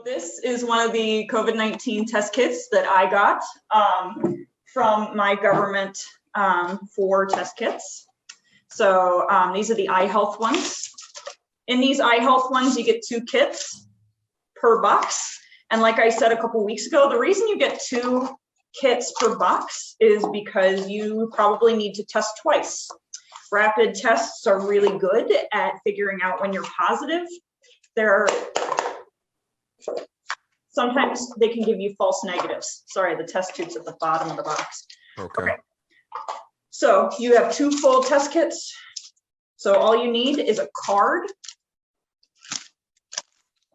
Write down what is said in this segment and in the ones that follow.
This is one of the COVID-19 test kits that I got from my government for test kits. So these are the iHealth ones. In these iHealth ones, you get 2 kits per box. And like I said a couple weeks ago, the reason you get 2 kits per box is because you probably need to test twice. Rapid tests are really good at figuring out when you're positive. Sometimes they can give you false negatives. Sorry, the test tube's at the bottom of the box. Okay. So you have 2 full test kits. So all you need is a card.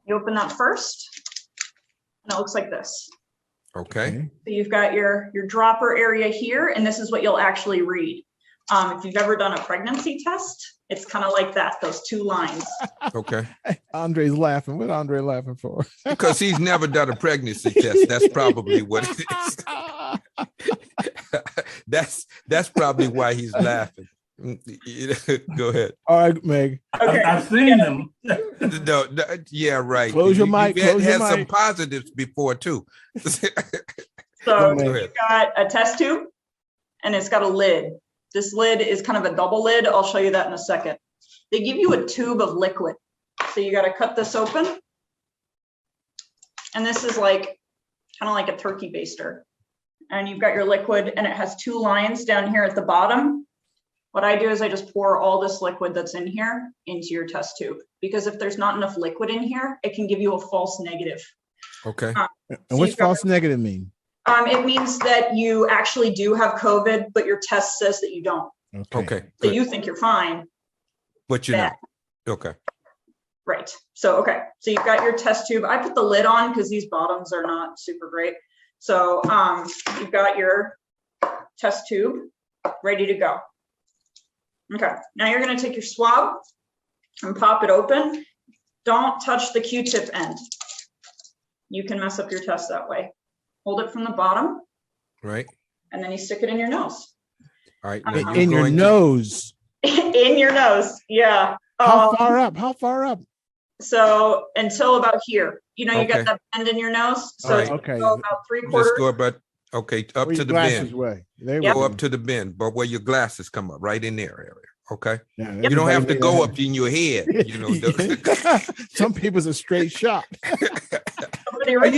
You open that first, and it looks like this. Okay. So you've got your dropper area here, and this is what you'll actually read. If you've ever done a pregnancy test, it's kind of like that, those 2 lines. Okay. Andre's laughing. What Andre laughing for? Because he's never done a pregnancy test. That's probably what it is. That's probably why he's laughing. Go ahead. All right, Meg. Okay. I've seen them. No, yeah, right. Close your mic. You've had some positives before too. So you've got a test tube, and it's got a lid. This lid is kind of a double lid. I'll show you that in a second. They give you a tube of liquid. So you got to cut this open. And this is like kind of like a turkey baster. And you've got your liquid, and it has 2 lines down here at the bottom. What I do is I just pour all this liquid that's in here into your test tube, because if there's not enough liquid in here, it can give you a false negative. Okay. And what's false negative mean? It means that you actually do have COVID, but your test says that you don't. Okay. So you think you're fine. But you're not. Okay. Right. So, okay. So you've got your test tube. I put the lid on because these bottoms are not super great. So you've got your test tube ready to go. Okay. Now you're going to take your swab and pop it open. Don't touch the Q-tip end. You can mess up your test that way. Hold it from the bottom. Right. And then you stick it in your nose. All right. In your nose. In your nose. Yeah. How far up? How far up? So until about here. You know, you got that bend in your nose. So right. Okay. Go about 3/4. Just go about, okay, up to the bend. Go up to the bend, but where your glasses come up, right in there area. Okay. Yeah, you don't have to go up in your head. You know, some people's a straight shot. Are you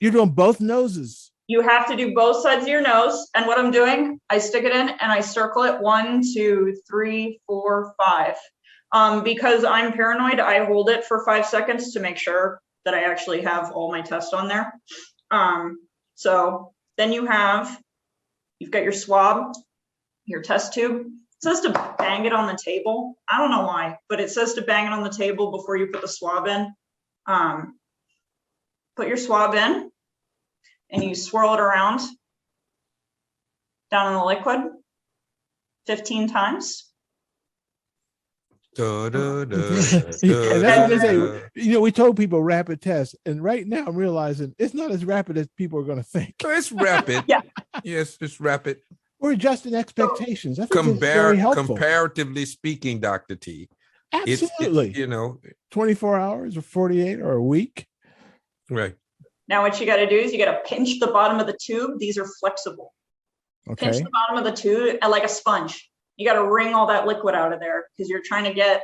doing both noses? You have to do both sides of your nose. And what I'm doing, I stick it in and I circle it 1, 2, 3, 4, 5. Because I'm paranoid, I hold it for 5 seconds to make sure that I actually have all my tests on there. So then you've got your swab, your test tube. It says to bang it on the table. I don't know why, but it says to bang it on the table before you put the swab in. Put your swab in and you swirl it around down in the liquid 15 times. You know, we told people rapid tests, and right now I'm realizing it's not as rapid as people are going to think. It's rapid. Yeah. Yes, it's rapid. We're adjusting expectations. I think it's very helpful. Comparatively speaking, Dr. T. Absolutely. It's 24 hours or 48 or a week. Right. Now what you got to do is you got to pinch the bottom of the tube. These are flexible. Okay. Pinch the bottom of the tube like a sponge. You got to wring all that liquid out of there because you're trying to get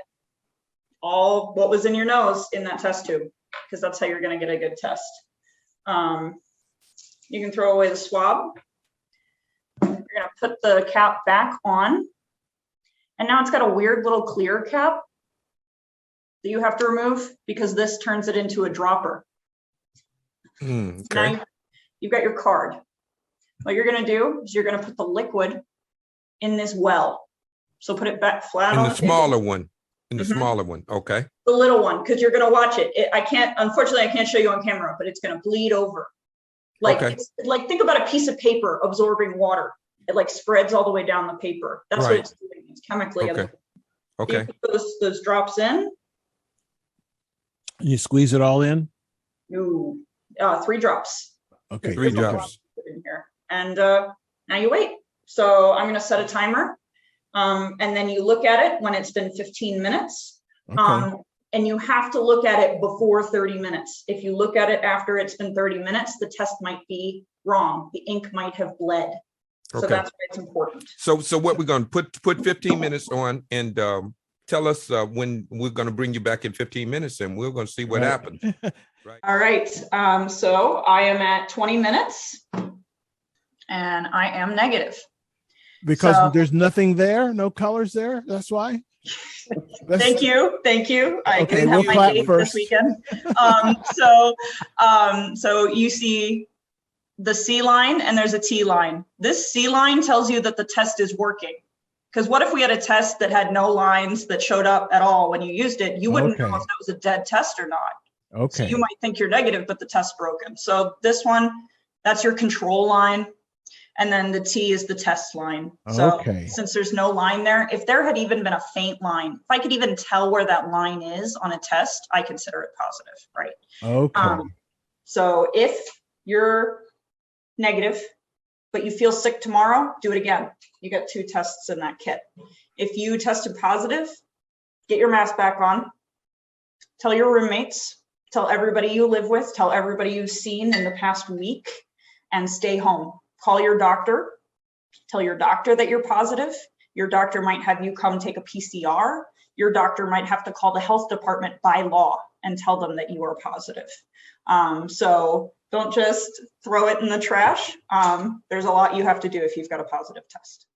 all what was in your nose in that test tube, because that's how you're going to get a good test. You can throw away the swab. You're going to put the cap back on. And now it's got a weird little clear cap that you have to remove because this turns it into a dropper. Okay. Now you've got your card. What you're going to do is you're going to put the liquid in this well. So put it back flat on the smaller one. In the smaller one. Okay. The little one, because you're going to watch it. Unfortunately, I can't show you on camera, but it's going to bleed over. Like, it's like, think about a piece of paper absorbing water. It like spreads all the way down the paper. That's what it's doing. It's chemically. Okay. You put those drops in. You squeeze it all in? Ooh, 3 drops. Okay. 3 drops. In here. And now you wait. So I'm going to set a timer. And then you look at it when it's been 15 minutes. Okay. and you have to look at it before 30 minutes. If you look at it after it's been 30 minutes, the test might be wrong. The ink might have bled. So Okay. that's why it's important. So what we're going to put 15 minutes on, and tell us when we're going to bring you back in 15 minutes, and we're going to see what Right. happens. Right. All right. So I am at 20 minutes and I am negative. Because So- there's nothing there, no colors there. That's why. Thank you. Thank you. I Okay, didn't we'll have my clap date first. this weekend. So you see the C line and there's a T line. This C line tells you that the test is working. Because what if we had a test that had no lines that showed up at all when you used it? You wouldn't know Okay. if that was a dead test or not. So Okay. you might think you're negative, but the test's broken. So this one, that's your control line. And then the T is the test line. So Okay. since there's no line there, if there had even been a faint line, if I could even tell where that line is on a test, I consider it positive, right? Okay. So if you're negative, but you feel sick tomorrow, do it again. You got 2 tests in that kit. If you tested positive, get your mask back on, tell your roommates, tell everybody you live with, tell everybody you've seen in the past week, and stay home. Call your doctor, tell your doctor that you're positive. Your doctor might have you come take a PCR. Your doctor might have to call the health department by law and tell them that you are positive. So don't just throw it in the trash. There's a lot you have to do if you've got a positive test.